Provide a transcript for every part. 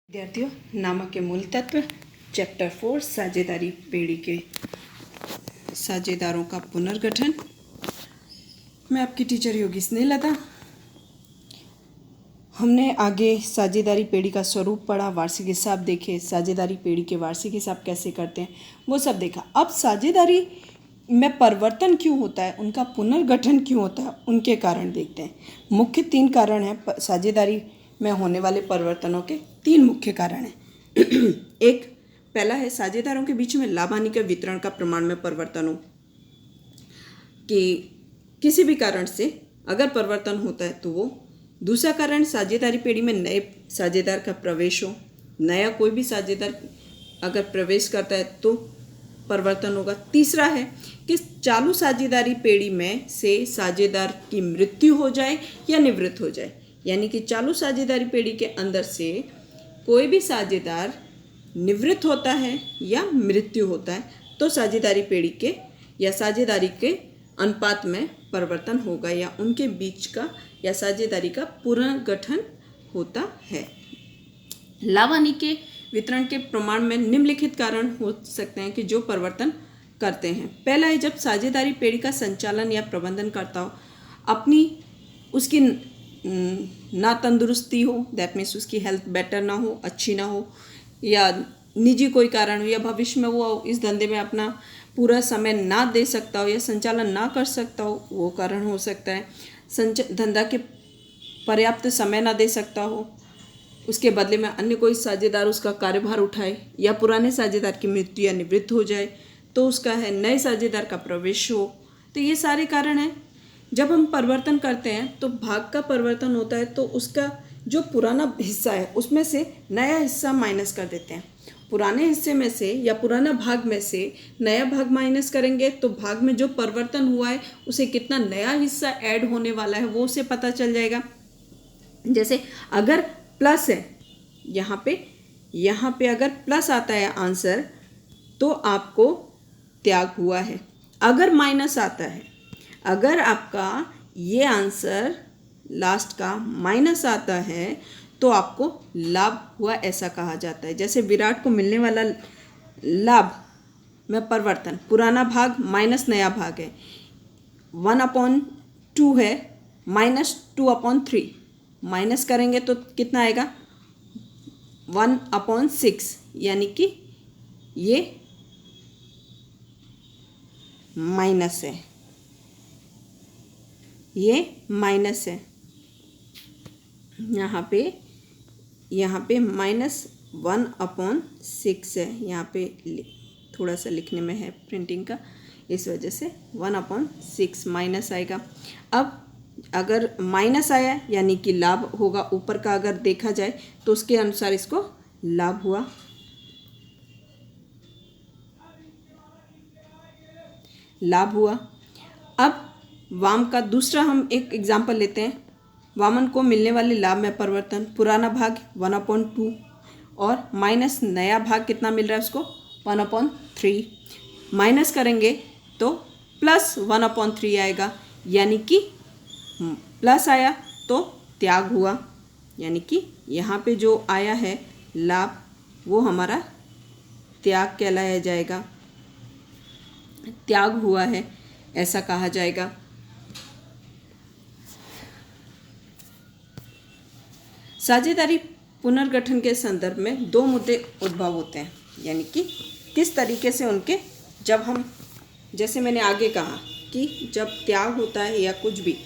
विद्यार्थियों, नामक के मूल तत्व चैप्टर 4 साझेदारी पेड़ी के साझेदारों का पुनर्गठन। मैं आपकी टीचर योगी स्नेहलता। हमने आगे साझेदारी पेड़ी का स्वरूप पढ़ा, वार्षिक हिसाब देखे, साझेदारी पेड़ी के वार्षिक हिसाब कैसे करते हैं वो सब देखा। अब साझेदारी में परिवर्तन क्यों होता है, उनका पुनर्गठन क्यों होता है, उनके कारण देखते हैं। मुख्य 3 कारण हैं साझेदारी में होने वाले परिवर्तनों के। 3 मुख्य कारण हैं। एक पहला है साझेदारों के बीच में लाभ हानि के वितरण का प्रमाण में परिवर्तन हो, कि किसी भी कारण से अगर परिवर्तन होता है तो वो। दूसरा कारण साझेदारी पेड़ी में नए साझेदार का प्रवेश हो, नया कोई भी साझेदार अगर प्रवेश करता है तो परिवर्तन होगा। तीसरा है कि चालू साझेदारी पेड़ी में से साझेदार की मृत्यु हो जाए या निवृत्त हो जाए, यानी कि चालू साझेदारी पेड़ी के अंदर से कोई भी साझेदार निवृत्त होता है या मृत्यु होता है तो साझेदारी पेड़ी के या साझेदारी के अनुपात में परिवर्तन होगा या उनके बीच का या साझेदारी का पुनर्गठन होता है। लाभ हानि के वितरण के प्रमाण में निम्नलिखित कारण हो सकते हैं कि जो परिवर्तन करते हैं। पहला है जब साझेदारी पेड़ी का संचालन या प्रबंधन करता हो अपनी उसकी ना तंदुरुस्ती हो, दैट मीन्स उसकी हेल्थ बेटर ना हो, अच्छी ना हो, या निजी कोई कारण हो, या भविष्य में वो इस धंधे में अपना पूरा समय ना दे सकता हो या संचालन ना कर सकता हो, वो कारण हो सकता है। धंधा के पर्याप्त समय ना दे सकता हो, उसके बदले में अन्य कोई साझेदार उसका कार्यभार उठाए, या पुराने साझेदार की मृत्यु या निवृत्त हो जाए तो उसका है नए साझेदार का प्रवेश हो। तो ये सारे कारण हैं। जब हम परिवर्तन करते हैं तो भाग का परिवर्तन होता है तो उसका जो पुराना हिस्सा है उसमें से नया हिस्सा माइनस कर देते हैं। पुराने हिस्से में से या पुराना भाग में से नया भाग माइनस करेंगे तो भाग में जो परिवर्तन हुआ है उसे कितना नया हिस्सा ऐड होने वाला है वो उसे पता चल जाएगा। जैसे अगर प्लस है यहाँ पे अगर प्लस आता है आंसर तो आपको त्याग हुआ है। अगर माइनस आता है, अगर आपका ये आंसर लास्ट का माइनस आता है तो आपको लाभ हुआ ऐसा कहा जाता है। जैसे विराट को मिलने वाला लाभ में परिवर्तन, पुराना भाग माइनस नया भाग है, 1/2 है -2/3, माइनस करेंगे तो कितना आएगा 1/6, यानी कि ये माइनस है, ये माइनस है। यहाँ पे -1/6 है। यहाँ पे थोड़ा सा लिखने में है प्रिंटिंग का, इस वजह से 1/6 माइनस आएगा। अब अगर माइनस आया यानी कि लाभ होगा, ऊपर का अगर देखा जाए तो उसके अनुसार इसको लाभ हुआ। अब वाम का दूसरा हम एक एग्जाम्पल लेते हैं। वामन को मिलने वाले लाभ में परिवर्तन, पुराना भाग 1/2 और माइनस नया भाग कितना मिल रहा है उसको 1/3, माइनस करेंगे तो प्लस 1/3 आएगा, यानी कि प्लस आया तो त्याग हुआ, यानी कि यहाँ पे जो आया है लाभ वो हमारा त्याग कहलाया जाएगा, त्याग हुआ है ऐसा कहा जाएगा। साझेदारी पुनर्गठन के संदर्भ में 2 मुद्दे उद्भव होते हैं, यानी कि किस तरीके से उनके, जब हम, जैसे मैंने आगे कहा कि जब त्याग होता है या कुछ भी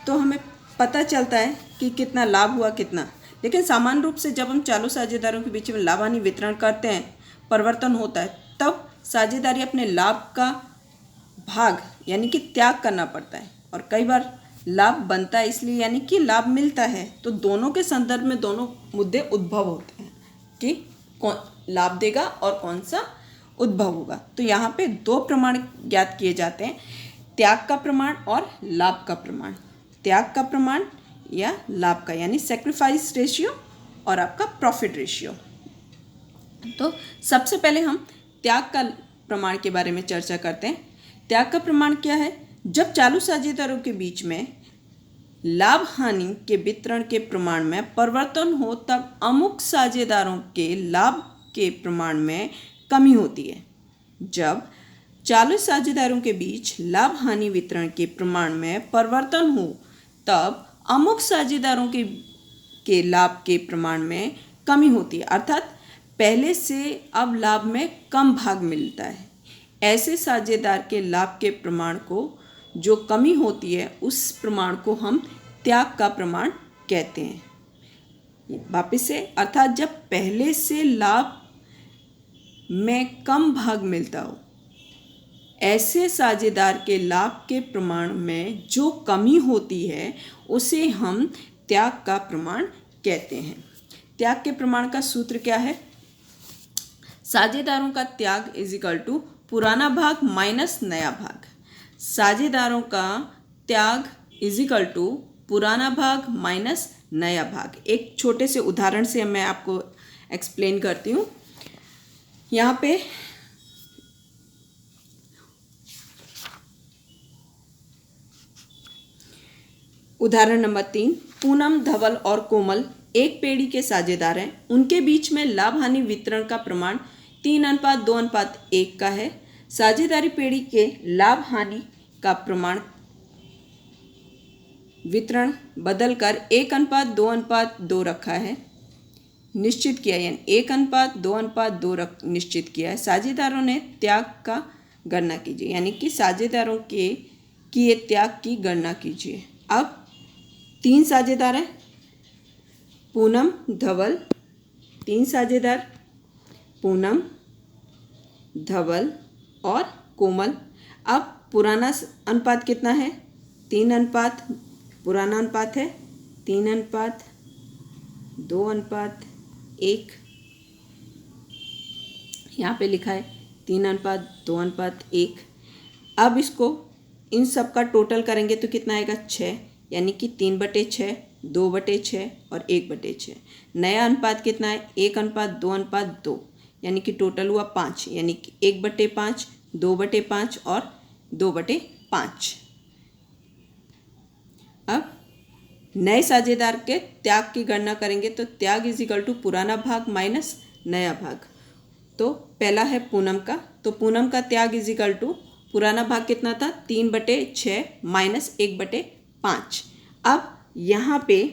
तो हमें पता चलता है कि कितना लाभ हुआ कितना, लेकिन सामान्य रूप से जब हम चालू साझेदारों के बीच में लाभ हानि वितरण करते हैं, परिवर्तन होता है, तब साझेदारी अपने लाभ का भाग यानी कि त्याग करना पड़ता है, और कई बार लाभ बनता है इसलिए यानी कि लाभ मिलता है। तो दोनों के संदर्भ में दोनों मुद्दे उद्भव होते हैं कि कौन लाभ देगा और कौन सा उद्भव होगा। तो यहाँ पे 2 प्रमाण ज्ञात किए जाते हैं, त्याग का प्रमाण और लाभ का प्रमाण। त्याग का प्रमाण या लाभ का, यानी सेक्रीफाइस रेशियो और आपका प्रॉफिट रेशियो। तो सबसे पहले हम त्याग का प्रमाण के बारे में चर्चा करते हैं। त्याग का प्रमाण क्या है? जब चालू साझेदारों के बीच में लाभ हानि के वितरण के प्रमाण में परिवर्तन हो तब अमुक साझेदारों के लाभ के प्रमाण में कमी होती है। जब 40 साझेदारों के बीच लाभ हानि वितरण के प्रमाण में परिवर्तन हो तब अमुक साझेदारों के लाभ के प्रमाण में कमी होती है, अर्थात पहले से अब लाभ में कम भाग मिलता है। ऐसे साझेदार के लाभ के प्रमाण को जो कमी होती है उस प्रमाण को हम त्याग का प्रमाण कहते हैं। वापिस से, अर्थात जब पहले से लाभ में कम भाग मिलता हो, ऐसे साझेदार के लाभ के प्रमाण में जो कमी होती है उसे हम त्याग का प्रमाण कहते हैं। त्याग के प्रमाण का सूत्र क्या है? साझेदारों का त्याग इज इक्वल टू पुराना भाग माइनस नया भाग। साझेदारों का त्याग इज इक्वल टू पुराना भाग माइनस नया भाग। एक छोटे से उदाहरण से मैं आपको एक्सप्लेन करती हूँ। यहाँ पे उदाहरण नंबर 3, पूनम, धवल और कोमल एक पेड़ी के साझेदार हैं। उनके बीच में लाभ हानि वितरण का प्रमाण 3:2:1 का है। साझेदारी पेड़ी के लाभ हानि का प्रमाण वितरण बदलकर 1:2:2 रखा है, निश्चित किया, यानी 1:2:2 निश्चित किया है। साझेदारों ने त्याग का गणना कीजिए, यानी कि साझेदारों के किए त्याग की गणना कीजिए। अब 3 साझेदार हैं, पूनम, धवल, 3 साझेदार पूनम, धवल और कोमल। अब पुराना अनुपात कितना है? 3 अनुपात, पुराना अनुपात है 3:2:1। यहाँ पे लिखा है 3:2:1। अब इसको इन सब का टोटल करेंगे तो कितना आएगा? 6, यानी कि 3/6, 2/6 और 1/6। नया अनुपात कितना है? 1:2:2, यानी कि टोटल हुआ 5, यानी कि 1/5, 2/5 और 2/5। अब नए साझेदार के त्याग की गणना करेंगे तो त्याग इज इक्वल टू पुराना भाग माइनस नया भाग। तो पहला है पूनम का, तो पूनम का त्याग इज इक्वल टू पुराना भाग कितना था? 3/6 माइनस 1/5। अब यहाँ पे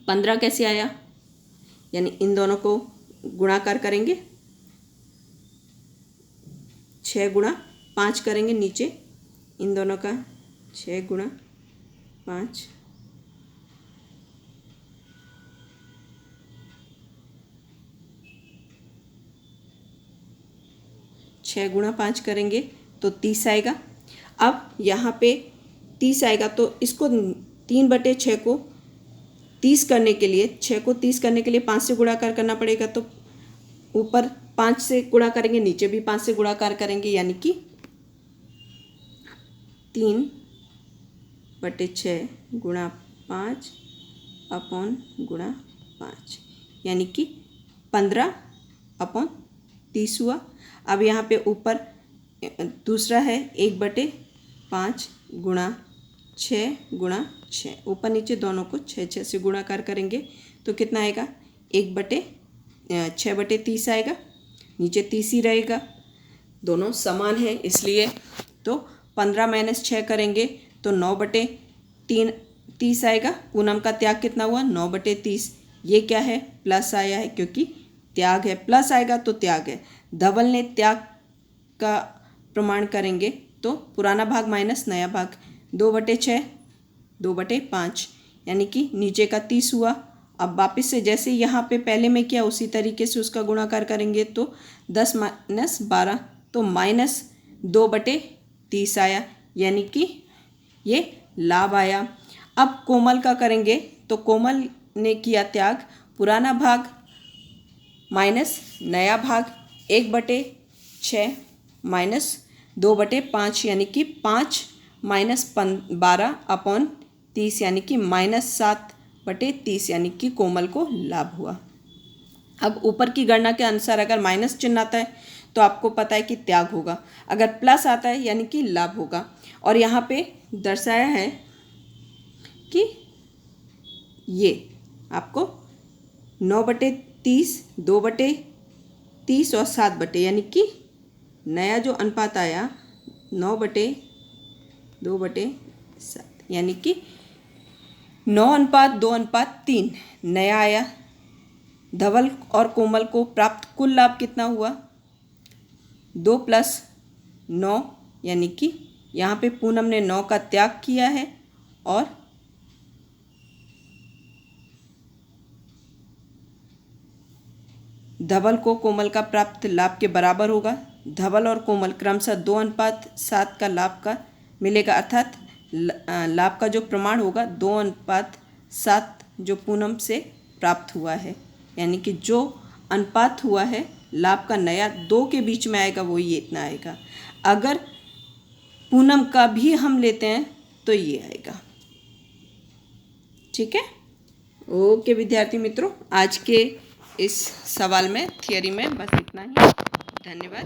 15 कैसे आया? यानी इन दोनों को गुणाकार करेंगे, 6 गुणा 5 करेंगे नीचे, इन दोनों का 6 गुणा 5, छः गुणा 5 करेंगे तो 30 आएगा। अब यहाँ पे 30 आएगा तो इसको 3/6 को 30 करने के लिए, 6 को 30 करने के लिए 5 से गुणाकार करना पड़ेगा। तो ऊपर 5 से गुणा करेंगे, नीचे भी 5 से गुणाकार करेंगे, यानी कि 3/6 गुणा 5 अपॉन गुणा 5, यानी कि 15/30 हुआ। अब यहाँ पे ऊपर दूसरा है 1/5 गुणा 6 गुणा 6, ऊपर नीचे दोनों को 6 से गुणाकार करेंगे तो कितना आएगा? 6/30 आएगा, नीचे 30 ही रहेगा, दोनों समान है इसलिए। तो 15 माइनस 6 करेंगे तो 9/30 आएगा। पूनम का त्याग कितना हुआ? 9/30। ये क्या है? प्लस आया है क्योंकि त्याग है, प्लस आएगा तो त्याग है। धवल ने त्याग का प्रमाण करेंगे तो पुराना भाग माइनस नया भाग, 2/6 2/5, यानी कि नीचे का 30 हुआ। अब वापस से जैसे यहाँ पे पहले में किया उसी तरीके से उसका गुणाकार करेंगे तो 10 माइनस 12 तो माइनस 2/30 आया, यानी कि ये लाभ आया। अब कोमल का करेंगे तो कोमल ने किया त्याग, पुराना भाग माइनस नया भाग, 1/6 माइनस 2/5, यानी कि 5 माइनस 12 अपॉन 30, यानी कि माइनस 7/30, यानी कि कोमल को लाभ हुआ। अब ऊपर की गणना के अनुसार अगर माइनस चिन्ह आता है तो आपको पता है कि त्याग होगा, अगर प्लस आता है यानी कि लाभ होगा। और यहाँ पे दर्शाया है कि ये आपको 9/30, 2/30 और 7/, यानी कि नया जो अनुपात आया 9/2/7, यानी कि 9:2:3 नया आया। धवल और कोमल को प्राप्त कुल लाभ कितना हुआ? 2 + 9, यानी कि यहाँ पे पूनम ने 9 का त्याग किया है और धवल को कोमल का प्राप्त लाभ के बराबर होगा। धवल और कोमल क्रमशः 2:7 का लाभ का मिलेगा, अर्थात लाभ का जो प्रमाण होगा 2:7 जो पूनम से प्राप्त हुआ है, यानी कि जो अनुपात हुआ है लाभ का नया 2 के बीच में आएगा, वो ये इतना आएगा। अगर पूनम का भी हम लेते हैं तो ये आएगा। ठीक है, ओके विद्यार्थी मित्रों, आज के इस सवाल में, थियरी में बस इतना ही। धन्यवाद।